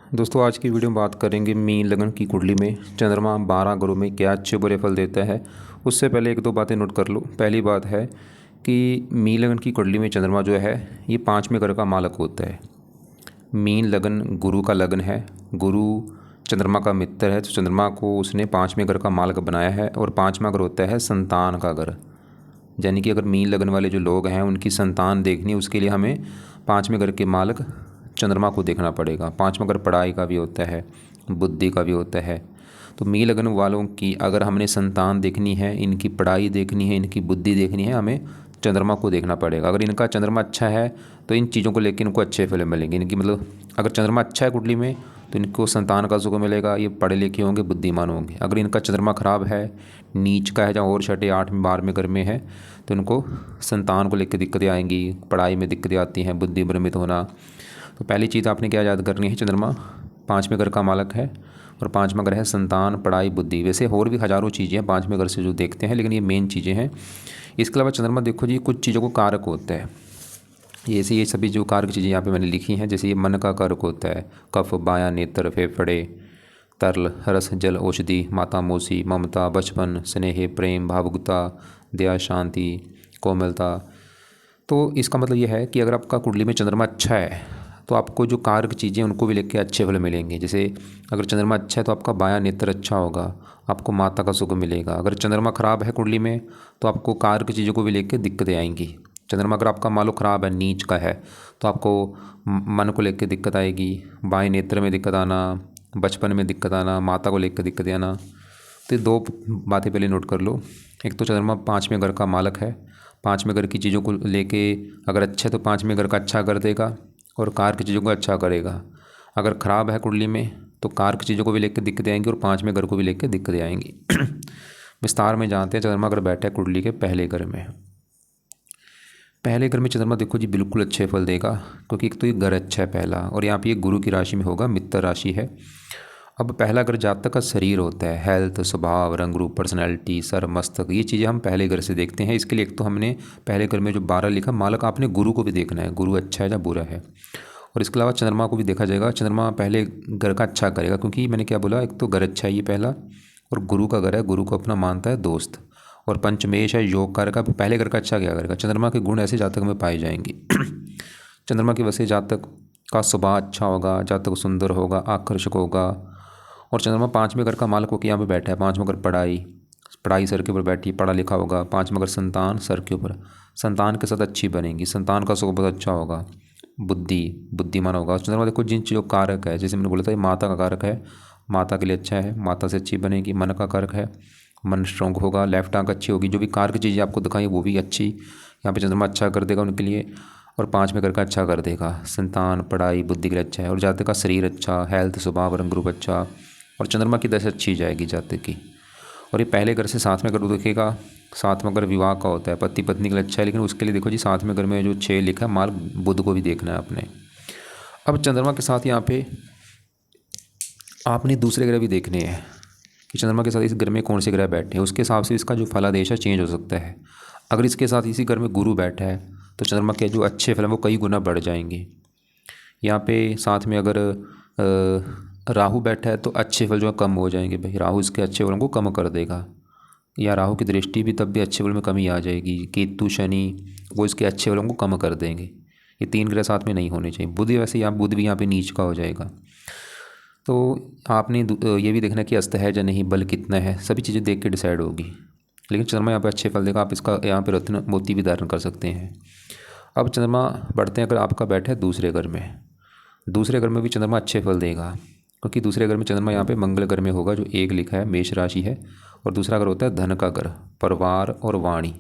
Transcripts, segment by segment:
दोस्तों आज की वीडियो में बात करेंगे मीन लगन की कुंडली में चंद्रमा 12 घरों में क्या अच्छे बुरे फल देता है। उससे पहले एक दो बातें नोट कर लो। पहली बात है कि मीन लगन की कुंडली में चंद्रमा जो है ये 5वें घर का मालक होता है। मीन लगन गुरु का लगन है, गुरु चंद्रमा का मित्र है, तो चंद्रमा को उसने 5वें घर का मालक बनाया है। और 5वां घर होता है संतान का घर, यानी कि अगर मीन लगन वाले जो लोग हैं उनकी संतान देखनी है, उसके लिए हमें 5वें घर के मालक चंद्रमा को देखना पड़ेगा। 5वां घर पढ़ाई का भी होता है, बुद्धि का भी होता है। तो मीन लगन वालों की अगर हमने संतान देखनी है, इनकी पढ़ाई देखनी है, इनकी बुद्धि देखनी है, हमें चंद्रमा को देखना पड़ेगा। अगर इनका चंद्रमा अच्छा है तो इन चीज़ों को लेकर इनको अच्छे फल मिलेंगे। इनकी मतलब अगर चंद्रमा अच्छा है कुंडली में तो इनको संतान का सुख मिलेगा, ये पढ़े लिखे होंगे, बुद्धिमान होंगे। अगर इनका चंद्रमा खराब है, नीच का है, जहाँ और 6, 8, 12वें घर में है, तो इनको संतान को लेकर दिक्कतें आएंगी, पढ़ाई में दिक्कतें आती हैं, बुद्धि भ्रमित होना। तो पहली चीज़ आपने क्या याद करनी है, चंद्रमा 5वें घर का मालक है और 5वां घर है संतान, पढ़ाई, बुद्धि। वैसे और भी हज़ारों चीज़ें हैं 5वें घर से जो देखते हैं, लेकिन ये मेन चीज़ें हैं। इसके अलावा चंद्रमा देखो जी कुछ चीज़ों को कारक होता है। ये सभी जो कारक चीज़ें यहाँ पे मैंने लिखी हैं, जैसे ये मन का कारक होता है, कफ, बायां नेत्र, फेफड़े, तरल, रस, जल, औषधि, माता, मौसी, ममता, बचपन, स्नेह, प्रेम, भावुकता, दया, शांति, कोमलता। तो इसका मतलब ये है कि अगर आपका कुंडली में चंद्रमा अच्छा है तो आपको जो कारक चीज़ें उनको भी लेके अच्छे फल मिलेंगे। जैसे अगर चंद्रमा अच्छा है तो आपका बायां नेत्र अच्छा होगा, आपको माता का सुख मिलेगा। अगर चंद्रमा खराब है कुंडली में तो आपको कारक चीज़ों को भी लेके दिक्कतें आएंगी। चंद्रमा अगर आपका मान लो खराब है, नीच का है, तो आपको मन को लेकर दिक्कत आएगी, बाएं नेत्र में दिक्कत आना, बचपन में दिक्कत आना, माता को लेकर दिक्कतें आना। तो ये दो बातें पहले नोट कर लो। एक तो चंद्रमा 5वें घर का मालक है, 5वें घर की चीज़ों को लेके अगर अच्छा है तो 5वें घर का अच्छा कर देगा और कारक चीज़ों को अच्छा करेगा। अगर ख़राब है कुंडली में तो कारक चीज़ों को भी लेकर दिक्कतें आएंगी और 5वें घर को भी लेकर दिक्कतें आएंगी। विस्तार में जानते हैं। चंद्रमा अगर बैठा है कुंडली के पहले घर में, पहले घर में चंद्रमा देखो जी बिल्कुल अच्छे फल देगा, क्योंकि एक तो ये घर अच्छा है पहला, और यहाँ पे ये गुरु की राशि में होगा, मित्र राशि है। अब पहला घर जातक का शरीर होता है, हेल्थ, स्वभाव, रंग रूप, पर्सनैलिटी, सर, मस्तक, ये चीज़ें हम पहले घर से देखते हैं। इसके लिए एक तो हमने पहले घर में जो 12 लिखा मालक, आपने गुरु को भी देखना है, गुरु अच्छा है या बुरा है। और इसके अलावा चंद्रमा को भी देखा जाएगा। चंद्रमा पहले घर का अच्छा करेगा, क्योंकि मैंने क्या बोला, एक तो घर अच्छा है ये पहला, और गुरु का घर है, गुरु को अपना मानता है दोस्त। और पंचमेश है, योग कारक का, पहले घर का अच्छा क्या करेगा। चंद्रमा के गुण ऐसे जातक में पाए जाएंगे। चंद्रमा की वजह से जातक का स्वभाव अच्छा होगा, जातक सुंदर होगा, आकर्षक होगा। और चंद्रमा 5वें घर का मालक होकर यहाँ पे बैठा है। 5वां घर पढ़ाई, पढ़ाई सर के ऊपर बैठी, पढ़ा लिखा होगा। 5वां घर संतान, सर के ऊपर, संतान के साथ अच्छी बनेगी, संतान का सुख बहुत अच्छा होगा। बुद्धि, बुद्धिमान होगा। चंद्रमा देखो जिन चीज़ों का कारक है, जैसे मैंने बोला था ये माता का कारक है, माता के लिए अच्छा है, माता से अच्छी बनेगी। मन का कारक है, मन स्ट्रॉन्ग होगा, लेफ्ट आंख अच्छी होगी। जो भी कारक चीज़ें आपको दिखाई वो भी अच्छी यहाँ पे चंद्रमा अच्छा कर देगा उनके लिए। और 5वें घर का अच्छा कर देगा, संतान, पढ़ाई, बुद्धि के लिए अच्छा है। और जातक का शरीर अच्छा, हेल्थ, स्वभाव, रंग रूप अच्छा, और चंद्रमा की दशा अच्छी जाएगी जातक की। और ये पहले घर से 7वें घर देखेगा। 7वां घर विवाह का होता है, पति पत्नी के लिए अच्छा है, लेकिन उसके लिए देखो जी 7वें घर में जो 6 लिखा है माल, बुध को भी देखना है आपने। अब चंद्रमा के साथ यहाँ पे आपने दूसरे ग्रह भी देखने हैं कि चंद्रमा के साथ इस घर में कौन से ग्रह बैठे हैं, उसके हिसाब से इसका जो फलादेश है चेंज हो सकता है। अगर इसके साथ इसी घर में गुरु बैठा है तो चंद्रमा के जो अच्छे फल हैं वो कई गुना बढ़ जाएंगे। यहाँ पे साथ में अगर राहु बैठा है तो अच्छे फल जो है कम हो जाएंगे। भाई राहु इसके अच्छे फलों को कम कर देगा, या राहु की दृष्टि भी तब भी अच्छे फल में कमी आ जाएगी। केतु, शनि वो इसके अच्छे फलों को कम कर देंगे। ये 3 ग्रह साथ में नहीं होने चाहिए। बुध वैसे यहाँ बुध भी यहाँ पे नीच का हो जाएगा। तो आपने ये भी देखना कि अस्त है या नहीं, बल कितना है, सभी चीज़ें देख के डिसाइड होगी। लेकिन चंद्रमा यहाँ पे अच्छे फल देगा। आप इसका यहाँ पे रत्न मोती भी धारण कर सकते हैं। अब चंद्रमा बढ़ते हैं, अगर आपका बैठा है दूसरे घर में, दूसरे घर में भी चंद्रमा अच्छे फल देगा, क्योंकि दूसरे घर में चंद्रमा यहाँ पे मंगल घर में होगा, जो 1 लिखा है, मेष राशि है। और दूसरा घर होता है धन का घर, परिवार और वाणी।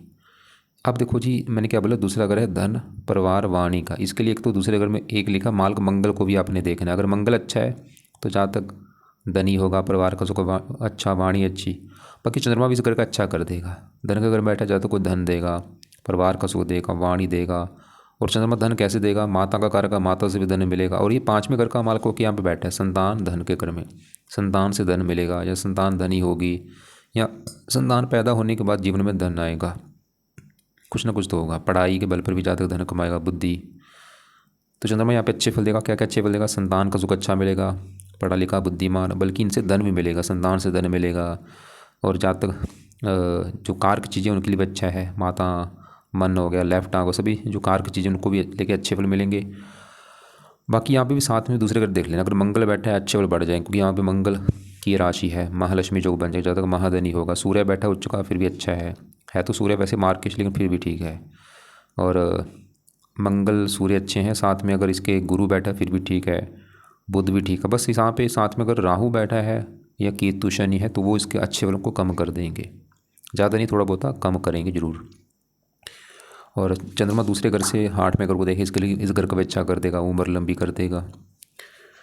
अब देखो जी मैंने क्या बोला, दूसरा घर है धन, परिवार, वाणी का। इसके लिए एक तो दूसरे घर में 1 लिखा मालक, मंगल को भी आपने देखना है। अगर मंगल अच्छा है तो जहाँ तक धनी होगा, परिवार का सुख अच्छा, वाणी अच्छी। बाकी चंद्रमा भी इस घर का अच्छा कर देगा। धन का घर बैठा जाए तो कोई धन देगा, परिवार का सुख देगा, वाणी देगा। और चंद्रमा धन कैसे देगा, माता का कारक है, माता से भी धन मिलेगा। और ये 5वें घर का मालक होकर यहाँ पे बैठा है, संतान, धन के घर में, संतान से धन मिलेगा, या संतान धनी होगी, या संतान पैदा होने के बाद जीवन में धन आएगा, कुछ ना कुछ तो होगा। पढ़ाई के बल पर भी जातक धन कमाएगा, बुद्धि। तो चंद्रमा यहाँ पे अच्छे फल देगा। क्या क्या अच्छे फल देगा, संतान का सुख अच्छा मिलेगा, पढ़ा लिखा बुद्धिमान, बल्कि इनसे धन भी मिलेगा, संतान से धन मिलेगा। और जहाँ तक जो कारक चीज़ें उनके लिए भी अच्छा है, माता मन हो गया, लेफ्ट आंख हो, सभी जो कारक चीज़ें उनको भी लेके अच्छे फल मिलेंगे। बाकी यहाँ पे भी साथ में दूसरे घर देख लेना, अगर मंगल बैठा है अच्छे फल बढ़ जाएंगे, क्योंकि यहाँ पे मंगल की राशि है, महालक्ष्मी योग बन जाएगा, जब तक महाधनी होगा। सूर्य बैठा उच्च का फिर भी अच्छा है तो सूर्य वैसे मार्किश लेकिन फिर भी ठीक है। और मंगल सूर्य अच्छे हैं, साथ में अगर इसके गुरु बैठा फिर भी ठीक है, बुध भी ठीक है। बस यहाँ पे साथ में अगर राहु बैठा है या केतु शनि है तो वो इसके अच्छे फलों को कम कर देंगे, ज़्यादा नहीं, थोड़ा बहुत कम करेंगे ज़रूर। और चंद्रमा दूसरे घर से 8वें घर को देखे, इसके लिए इस घर का भी अच्छा कर देगा, उम्र लंबी कर देगा।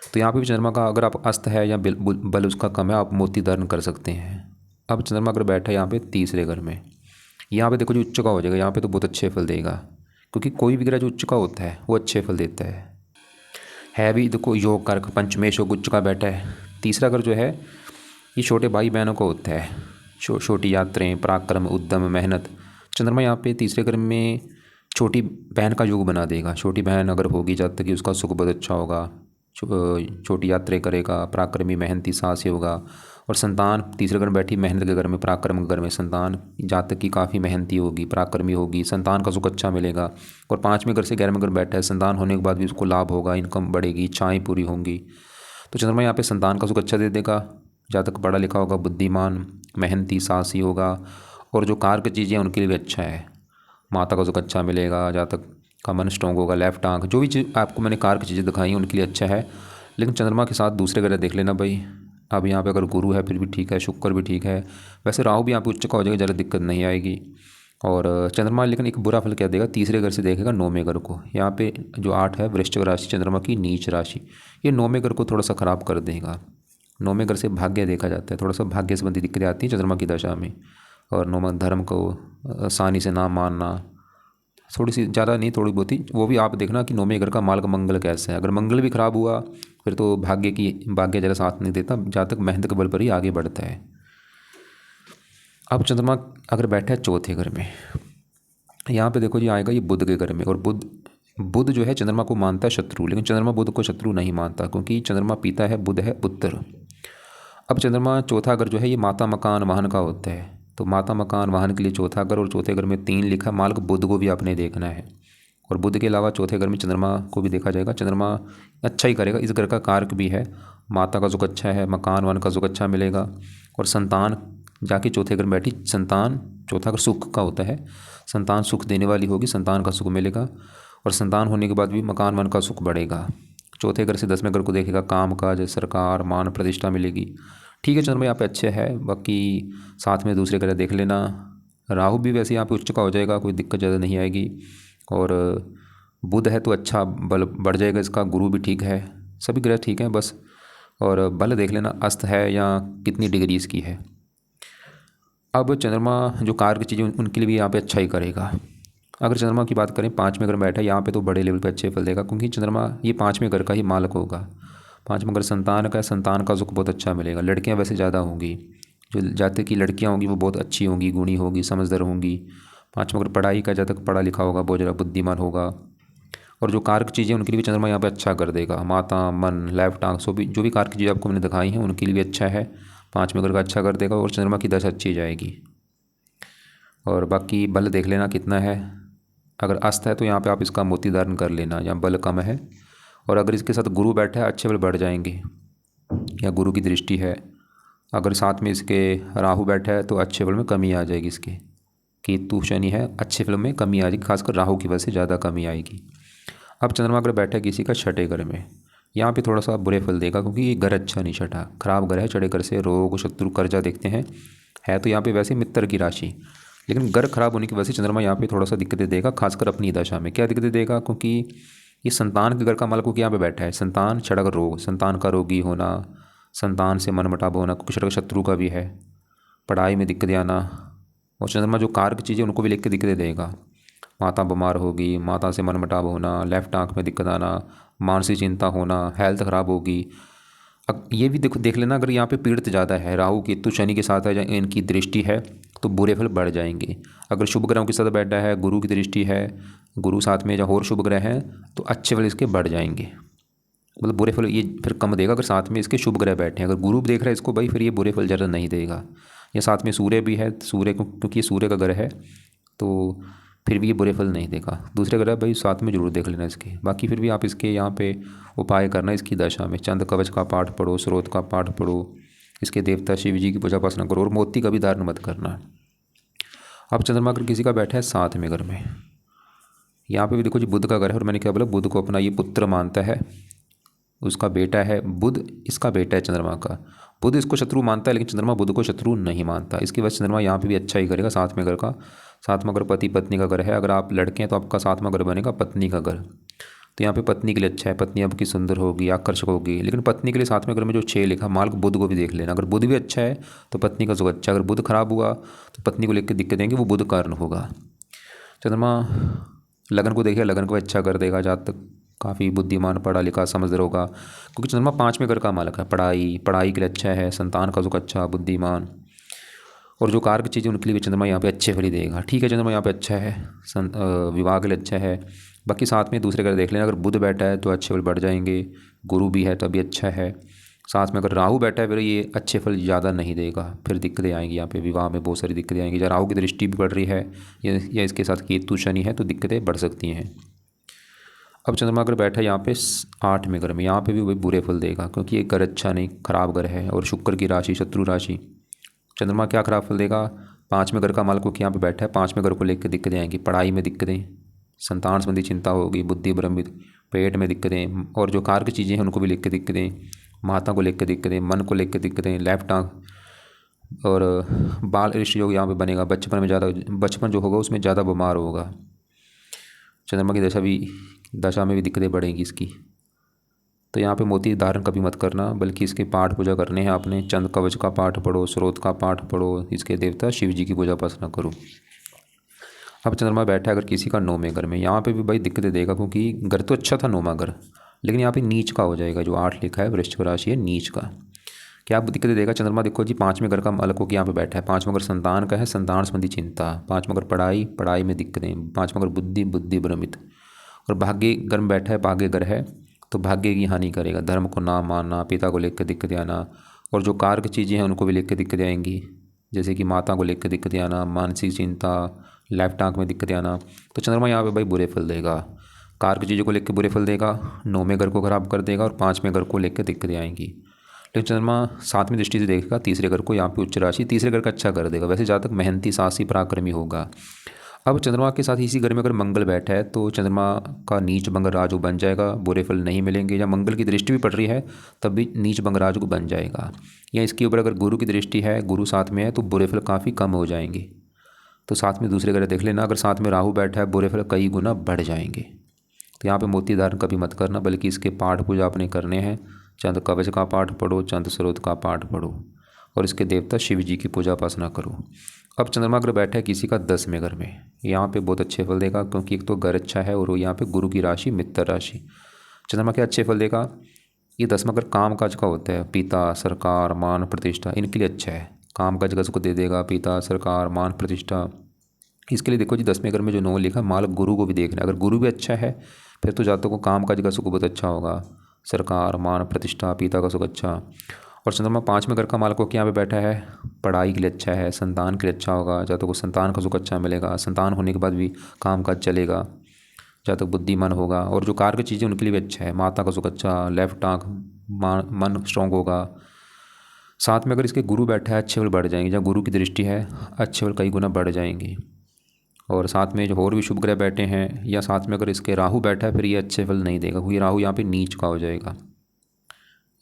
तो यहाँ पे भी चंद्रमा का अगर आप अस्त है या बल उसका कम है, आप मोती धारण कर सकते हैं। अब चंद्रमा अगर बैठा है यहाँ पे तीसरे घर में, यहाँ पे देखो जो उच्च का हो जाएगा, यहाँ पे तो बहुत अच्छे फल देगा, क्योंकि कोई भी ग्रह जो उच्च का होता है वो अच्छे फल देता है भी। देखो योग कारक पंचमेश योग उच्च का बैठा है। तीसरा घर जो है ये छोटे भाई बहनों का होता है, छोटी यात्राएं, पराक्रम, उद्यम, मेहनत। चंद्रमा यहाँ पे तीसरे घर में छोटी बहन का योग बना देगा। छोटी बहन अगर होगी जब तक कि उसका सुख बहुत अच्छा होगा, छोटी यात्राएं करेगा, पराक्रमी मेहनती साहसी होगा। और संतान तीसरे घर में बैठी मेहनत के घर में, पराक्रम के घर में संतान जातक की काफ़ी मेहनती होगी, पराक्रमी होगी, संतान का सुख अच्छा मिलेगा। और 5वें घर से 11वें घर बैठा है, संतान होने के बाद भी उसको लाभ होगा, इनकम बढ़ेगी, इच्छाएँ पूरी होंगी। तो चंद्रमा यहाँ पे संतान का सुख अच्छा दे देगा, जातक पढ़ा लिखा होगा, बुद्धिमान, मेहनती, साहसी होगा। और जो कारक चीज़ें उनके लिए भी अच्छा है, माता का सुख अच्छा मिलेगा, जातक का मन स्ट्रॉन्ग होगा, लेफ्ट आंख, जो भी चीज़ आपको मैंने कारक चीज़ें दिखाई हैं उनके लिए अच्छा है। लेकिन चंद्रमा के साथ दूसरे ग्रह देख लेना भाई। अब यहाँ पे अगर गुरु है फिर भी ठीक है, शुक्र भी ठीक है, वैसे राहु भी यहाँ पे उच्च का हो जाएगा, ज़्यादा दिक्कत नहीं आएगी। और चंद्रमा लेकिन एक बुरा फल क्या देगा, तीसरे घर से देखेगा 9वें घर को। यहाँ पे जो 8 है वृश्चिक राशि, चंद्रमा की नीच राशि, ये 9वें घर को थोड़ा सा ख़राब कर देगा। 9वें घर से भाग्य देखा जाता है, थोड़ा सा भाग्य संबंधी दिक्कतें आती हैं चंद्रमा की दशा में। और 9वां धर्म को आसानी से ना मानना, थोड़ी सी ज़्यादा नहीं, थोड़ी बहुत ही, वो भी आप देखना कि 9वें घर का माल का मंगल कैसा है। अगर मंगल भी खराब हुआ फिर तो भाग्य ज़रा साथ नहीं देता, जहाँ तक मेहनत के बल पर ही आगे बढ़ता है। अब चंद्रमा अगर बैठा है चौथे घर में, यहाँ पे देखो जी आएगा ये बुध के घर में। और बुध जो है चंद्रमा को मानता है शत्रु, लेकिन चंद्रमा बुध को शत्रु नहीं मानता, क्योंकि चंद्रमा पिता है, बुध है पुत्र। अब चंद्रमा चौथा घर जो है ये माता मकान वाहन का होता है, तो माता मकान वाहन के लिए चौथा घर, और चौथे घर में 3 लिखा, मालिक बुध को भी आपने देखना है। और बुध के अलावा चौथे घर में चंद्रमा को भी देखा जाएगा। चंद्रमा अच्छा ही करेगा, इस घर का कारक भी है, माता का सुख अच्छा है, मकान वाहन का सुख अच्छा मिलेगा। और संतान जाके चौथे घर में बैठी, संतान चौथा घर सुख का होता है, संतान सुख देने वाली होगी, संतान का सुख मिलेगा। और संतान होने के बाद भी मकान वाहन का सुख बढ़ेगा। चौथे घर से 10वें घर को देखेगा, काम काज, सरकार, मान प्रतिष्ठा मिलेगी। ठीक है, चंद्रमा यहाँ पे अच्छे है। बाकी साथ में दूसरे ग्रह देख लेना, राहु भी वैसे यहाँ पे उच्च का हो जाएगा, कोई दिक्कत ज़्यादा नहीं आएगी। और बुध है तो अच्छा बल बढ़ जाएगा इसका, गुरु भी ठीक है, सभी ग्रह ठीक हैं बस। और बल देख लेना अस्त है या कितनी डिग्री इसकी है। अब चंद्रमा जो कारक चीज़ें उनके लिए भी यहाँ पे अच्छा ही करेगा। अगर चंद्रमा की बात करें 5वें घर बैठा है, यहाँ पे तो बड़े लेवल पे अच्छे फल देगा, क्योंकि चंद्रमा ये 5वें घर का ही मालक होगा। 5वां घर संतान का है, संतान का सुख बहुत अच्छा मिलेगा। लड़कियाँ वैसे ज़्यादा होंगी, जो जाते की लड़कियाँ होंगी वो बहुत अच्छी होंगी, गुणी होंगी, समझदार होंगी। 5वां घर पढ़ाई का, जब तक पढ़ा लिखा होगा बहुत ज़्यादा बुद्धिमान होगा। और जो कारक चीज़ें उनके लिए भी चंद्रमा यहाँ पे अच्छा कर देगा, माता, मन, लेफ्ट आंख, जो भी कारक चीज़ें आपको मैंने दिखाई हैं उनके लिए भी अच्छा है, 5वें घर का अच्छा कर देगा। और चंद्रमा की दशा अच्छी जाएगी। और बाकी बल देख लेना कितना है, अगर अस्त है तो यहाँ पे आप इसका मोती धारण कर लेना, या बल कम है। और अगर इसके साथ गुरु बैठा है अच्छे बल बढ़ जाएंगे, या गुरु की दृष्टि है। अगर साथ में इसके राहु बैठा है तो अच्छे बल में कमी आ जाएगी इसके। केतु शनि है, अच्छे फल में कमी आ जाएगी, खासकर राहु की वजह से ज़्यादा कमी आएगी। अब चंद्रमा अगर बैठा है किसी का छठे घर में, यहाँ पे थोड़ा सा बुरे फल देगा, क्योंकि ये घर अच्छा नहीं, छठा खराब घर है। छठे घर से रोग, शत्रु, कर्जा देखते हैं, है तो यहाँ पे वैसे मित्र की राशि, लेकिन घर खराब होने की वजह से चंद्रमा यहाँ पे थोड़ा सा दिक्कतें देगा, खासकर अपनी दशा में। क्या दिक्कतें देगा, क्योंकि ये संतान के घर का मालिक यहाँ पे बैठा है। संतान छठा घर रोग, संतान का रोगी होना, संतान से मनमुटाव होना, कुछ शत्रु का भी है, पढ़ाई में दिक्कतें आना। और चंद्रमा जो कारक चीज़ें उनको भी लिख के दिक्कतें देगा, माता बीमार होगी, माता से मनमुटाव होना, लेफ्ट आंख में दिक्कत आना, मानसिक चिंता होना, हेल्थ ख़राब होगी। अब ये भी देख लेना, अगर यहाँ पे पीड़ित ज़्यादा है, राहु केतु शनि के साथ है, या इनकी दृष्टि है तो बुरे फल बढ़ जाएंगे। अगर शुभ ग्रहों के साथ बैठा है, गुरु की दृष्टि है, गुरु साथ में या और शुभ ग्रह हैं, तो अच्छे फल इसके बढ़ जाएंगे। मतलब बुरे फल ये फिर कम देगा अगर साथ में इसके शुभ ग्रह बैठे हैं। अगर गुरु देख रहा है इसको भाई, फिर ये बुरे फल ज़्यादा नहीं देगा। या साथ में सूर्य भी है, सूर्य को क्योंकि ये सूर्य का ग्रह है तो फिर भी ये बुरे फल नहीं देगा। दूसरे ग्रह भाई साथ में जरूर देख लेना इसके। बाकी फिर भी आप इसके यहाँ पे उपाय करना इसकी दशा में, चंद कवच का पाठ पढ़ो, स्रोत का पाठ पढ़ो, इसके देवता शिव जी की पूजा उपासना करो, और मोती का भी धारण मत करना। अब चंद्रमा अगर किसी का बैठा है 7वें घर में, यहाँ पे भी देखो जी बुध का घर है, और मैंने क्या बोला, बुध को अपना ये पुत्र मानता है, उसका बेटा है बुध, इसका बेटा है चंद्रमा का। बुध इसको शत्रु मानता है लेकिन चंद्रमा बुध को शत्रु नहीं मानता। इसके बाद चंद्रमा यहाँ पे भी अच्छा ही करेगा 7वें घर का। 7वां घर पति पत्नी का घर है। अगर आप लड़के हैं तो आपका 7वां घर बनेगा पत्नी का घर। तो यहाँ पे पत्नी के लिए अच्छा है, पत्नी आपकी सुंदर होगी, आकर्षक होगी। लेकिन पत्नी के लिए 7वें घर में जो 6 लिखा, माल को बुध को भी देख लेना। अगर बुध भी अच्छा है तो पत्नी का सुख अच्छा। अगर बुध खराब हुआ तो पत्नी को लेकर दिक्कत देंगे, वो बुध कारण होगा। चंद्रमा लगन को देखिए, लगन को अच्छा कर देगा। जातक काफ़ी बुद्धिमान, पढ़ा लिखा, समझदार होगा, क्योंकि चंद्रमा 5वें घर का मालक है। पढ़ाई के लिए अच्छा है, संतान का सुख अच्छा, बुद्धिमान, और जो कारक चीज़ें उनके लिए भी चंद्रमा यहाँ पे अच्छे फल ही देगा। ठीक है, चंद्रमा यहाँ पे अच्छा है, विवाह के लिए अच्छा है। बाकी साथ में दूसरे घर देख लेना, अगर बुध बैठा है तो अच्छे फल बढ़ जाएंगे, गुरु भी है तो अभी अच्छा है। साथ में अगर राहु बैठा है फिर ये अच्छे फल ज़्यादा नहीं देगा, फिर दिक्कतें आएंगी यहाँ पे, विवाह में बहुत सारी दिक्कतें आएंगी। जब राहु की दृष्टि भी बढ़ रही है या इसके साथ केतु शनि है तो दिक्कतें बढ़ सकती हैं। अब चंद्रमा अगर बैठा है यहाँ पे 8वें घर में, यहाँ पे भी वही बुरे फल देगा, क्योंकि ये घर अच्छा नहीं, खराब घर है, और शुक्र की राशि शत्रु राशि। चंद्रमा क्या खराब फल देगा, 5वें घर का मालक को यहाँ पे बैठा है, 5वें घर को लेकर दिक्कतें आएंगी, पढ़ाई में दिक्कतें, संतान संबंधी चिंता होगी, बुद्धि भ्रमित, पेट में दिक्कतें, और जो कार की चीज़ें हैं उनको भी लेकर दिक्कतें, माता को लेकर दिक्कतें, मन को लेकर दिक्कतें, लेफ्ट आंख, और बाल ऋषि योग यहाँ पे बनेगा। बचपन में ज़्यादा, बचपन जो होगा उसमें ज़्यादा बीमार होगा। चंद्रमा की दशा में भी दिक्कतें बढ़ेंगी इसकी। तो यहाँ पे मोती धारण कभी मत करना, बल्कि इसके पाठ पूजा करने हैं आपने। चंद कवच का पाठ पढ़ो, स्रोत का पाठ पढ़ो, इसके देवता शिव जी की पूजा उपासना करो। अब चंद्रमा बैठा है अगर किसी का 9वें घर में, यहाँ पे भी भाई दिक्कतें देगा, क्योंकि घर तो अच्छा था 9वां घर, लेकिन यहाँ पे नीच का हो जाएगा। जो 8 लिखा है वृश्चिक राशि है, नीच का। क्या दिक्कतें देगा चंद्रमा, देखो जी 5वें घर का मालक को यहाँ पे बैठा है। 5वां घर संतान का है, संतान संबंधी चिंता। 5वां घर पढ़ाई में दिक्कतें। 5वां घर बुद्धि भ्रमित, और भाग्य घर में बैठा है, भाग्य घर है तो भाग्य की हानि करेगा। धर्म को ना मानना, पिता को लेकर दिक्कतें आना, और जो कारक चीज़ें हैं उनको भी लेकर दिक्कतें आएंगी, जैसे कि माता को लेकर दिक्कतें आना, मानसिक चिंता, लेफ्ट आंख में दिक्कतें आना। तो चंद्रमा यहाँ पे भाई बुरे फल देगा, कारक चीज़ों को लेकर बुरे फल देगा, 9वें घर को खराब कर देगा, और 5वें घर को लेकर दिक्कतें आएंगी। लेकिन चंद्रमा 7वीं दृष्टि से देखेगा तीसरे घर को, यहाँ पे उच्च राशि, तीसरे घर का अच्छा कर देगा। वैसे ज़्यादा तक मेहनती, साहसी, पराक्रमी होगा। अब चंद्रमा के साथ इसी घर में अगर मंगल बैठा है तो चंद्रमा का नीच भंग राजु बन जाएगा, बुरे फल नहीं मिलेंगे। या मंगल की दृष्टि भी पड़ रही है तब भी नीच भंग राजु बन जाएगा। या इसके ऊपर अगर गुरु की दृष्टि है, गुरु साथ में है, तो बुरे फल काफ़ी कम हो जाएंगे। तो साथ में दूसरे घर देख लेना, अगर साथ में राहु बैठा है बुरे फल कई गुना बढ़ जाएंगे। तो यहाँ पे मोती धारण कभी मत करना, बल्कि इसके पाठ पूजा अपने करने हैं। चंद कवच का पाठ पढ़ो, चंद स्रोत का पाठ पढ़ो, और इसके देवता शिव जी की पूजा उपासना करो। अब चंद्रमा अगर बैठा है किसी का 10वें घर में, यहाँ पे बहुत अच्छे फल देगा, क्योंकि एक तो घर अच्छा है और यहाँ पे गुरु की राशि मित्र राशि। चंद्रमा के अच्छे फल देगा। ये 10वां घर काम काज का होता है, पिता, सरकार, मान, प्रतिष्ठा, इनके लिए अच्छा है। काम काज का सुख दे देगा, पिता, सरकार, मान, प्रतिष्ठा। इसके लिए देखो जी 10वें घर में जो 9 लिखा, मालक गुरु को भी देखना है। अगर गुरु भी अच्छा है फिर तो जातकों को काम काज का सुख बहुत अच्छा होगा, सरकार, मान, प्रतिष्ठा, पिता का सुख अच्छा। और चंद्रमा 5वें घर का मालक को यहाँ पे बैठा है, पढ़ाई के लिए अच्छा है, संतान के लिए अच्छा होगा, जातकों को संतान का सुख अच्छा मिलेगा, संतान होने के बाद भी काम काज चलेगा, जातक बुद्धिमान होगा। और जो कार की चीज़ें उनके लिए भी अच्छा है, माता का सुख अच्छा, लेफ्ट आंख, मन स्ट्रॉन्ग होगा। साथ में अगर इसके गुरु बैठा है अच्छे फल बढ़ जाएंगे, जहाँ गुरु की दृष्टि है अच्छे फल कई गुना बढ़ जाएंगे। और साथ में जो और भी शुभ ग्रह बैठे हैं, या साथ में अगर इसके राहु बैठा है फिर ये अच्छे फल नहीं देगा, क्योंकि राहु यहाँ पे नीच का हो जाएगा।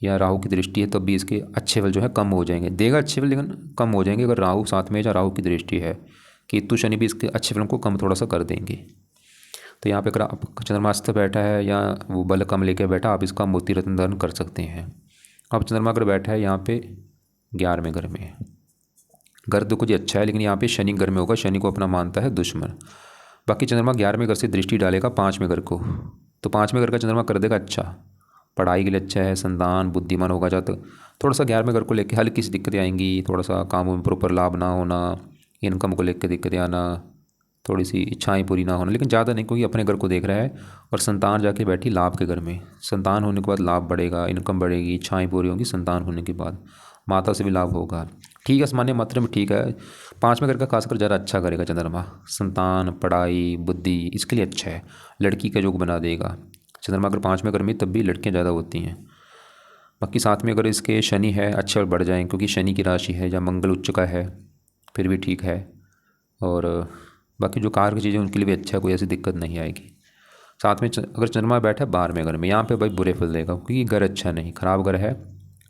या राहु की दृष्टि है तब भी इसके अच्छे फल जो है कम हो जाएंगे। देगा अच्छे फल लेकिन कम हो जाएंगे अगर राहु साथ में, या राहु की दृष्टि है। केतु शनि भी इसके अच्छे फलों को कम थोड़ा सा कर देंगे। तो यहाँ पे अगर चंद्रमा अस्थ बैठा है या वो बल कम लेकर बैठा, आप इसका मोती रत्न धारण कर सकते हैं। अब चंद्रमा अगर बैठा है यहाँ पे 11वें घर में, घर तो कुछ अच्छा है, लेकिन यहाँ पे शनि घर में होगा, शनि को अपना मानता है दुश्मन। बाकी चंद्रमा 11वें घर से दृष्टि डालेगा 5वें घर को, तो 5वें घर का चंद्रमा कर देगा अच्छा, पढ़ाई के लिए अच्छा है, संतान बुद्धिमान होगा। जाता थोड़ा सा 11वें घर को लेकर हल्की सी दिक्कतें आएंगी, थोड़ा सा कामों में प्रॉपर लाभ ना होना, इनकम को लेकर दिक्कतें आना, थोड़ी सी इच्छाएं पूरी ना होना, लेकिन ज़्यादा नहीं, क्योंकि अपने घर को देख रहा है। और संतान जाके बैठी लाभ के घर में, संतान होने के बाद लाभ बढ़ेगा, इनकम बढ़ेगी, इच्छाएं पूरी होंगी संतान होने के बाद, माता से भी लाभ होगा। ठीक है, सामान्य मात्रा में ठीक है। पाँचवें घर का खासकर ज़्यादा अच्छा करेगा चंद्रमा, संतान, पढ़ाई, बुद्धि, इसके लिए अच्छा है। लड़की का योग बना देगा चंद्रमा अगर पाँचवें घर में, तब भी लड़कियाँ ज़्यादा होती हैं। बाकी साथ में अगर इसके शनि है, अच्छे और बढ़ जाएँ, क्योंकि शनि की राशि है, या मंगल उच्च का है, फिर भी ठीक है। और बाकी जो कार की चीज़ें उनके लिए भी अच्छा है, कोई ऐसी दिक्कत नहीं आएगी। साथ में अगर चंद्रमा बैठा है 12वें घर में, यहाँ पे भाई बुरे फल देगा, क्योंकि घर अच्छा नहीं, खराब घर है।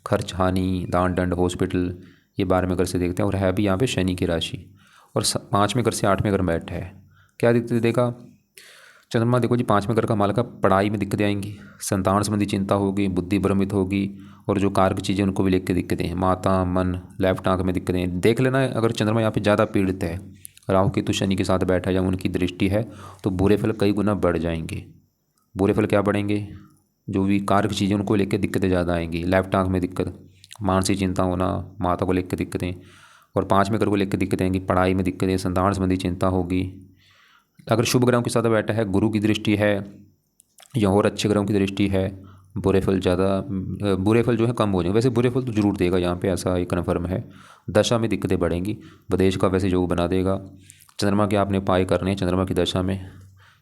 खर्च, हानि, दान दंड, हॉस्पिटल, ये 12वें घर से देखते हैं। और है भी यहाँ पे शनि की राशि, और 5वें घर से 8वें घर में बैठा है। क्या दिक्कत देगा चंद्रमा? देखो जी, 5वें घर का मालक है, पढ़ाई में दिक्कतें आएंगी, संतान संबंधी चिंता होगी, बुद्धि भ्रमित होगी, और जो कार की चीज़ें उनको भी लेकर दिक्कतें हैं, माता, मन, लेफ्ट आंख में दिक्कतें देख लेना। अगर चंद्रमा यहाँ पे ज़्यादा पीड़ित है, राहु केतु शनि के साथ बैठा है या उनकी दृष्टि है, तो बुरे फल कई गुना बढ़ जाएंगे। बुरे फल क्या बढ़ेंगे? जो भी कार की चीज़ें उनको लेकर दिक्कतें ज़्यादा आएंगी, लेफ्ट आंख में दिक्कत, मानसिक चिंता होना, माता को लेकर दिक्कतें, और 5वें घर को लेकर दिक्कतें आएंगी, पढ़ाई में दिक्कतें, संतान संबंधी चिंता होगी। अगर शुभ ग्रहों के साथ बैठा है, गुरु की दृष्टि है या और अच्छे ग्रहों की दृष्टि है, बुरे फल बुरे फल जो है कम हो जाएंगे। वैसे बुरे फल तो जरूर देगा यहाँ पे, ऐसा एक कन्फर्म है। दशा में दिक्कतें बढ़ेंगी, विदेश का वैसे योग बना देगा। चंद्रमा के आपने उपाय करने हैं चंद्रमा की दशा में,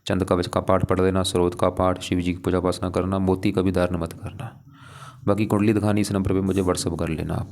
चंद्र कवच का पाठ पढ़ देना, स्रोत का पाठ, शिव जी की पूजा उपासना करना, मोती का भी धारण मत करना। बाकी कुंडली दिखानी इस नंबर पर मुझे व्हाट्सअप कर लेना आप।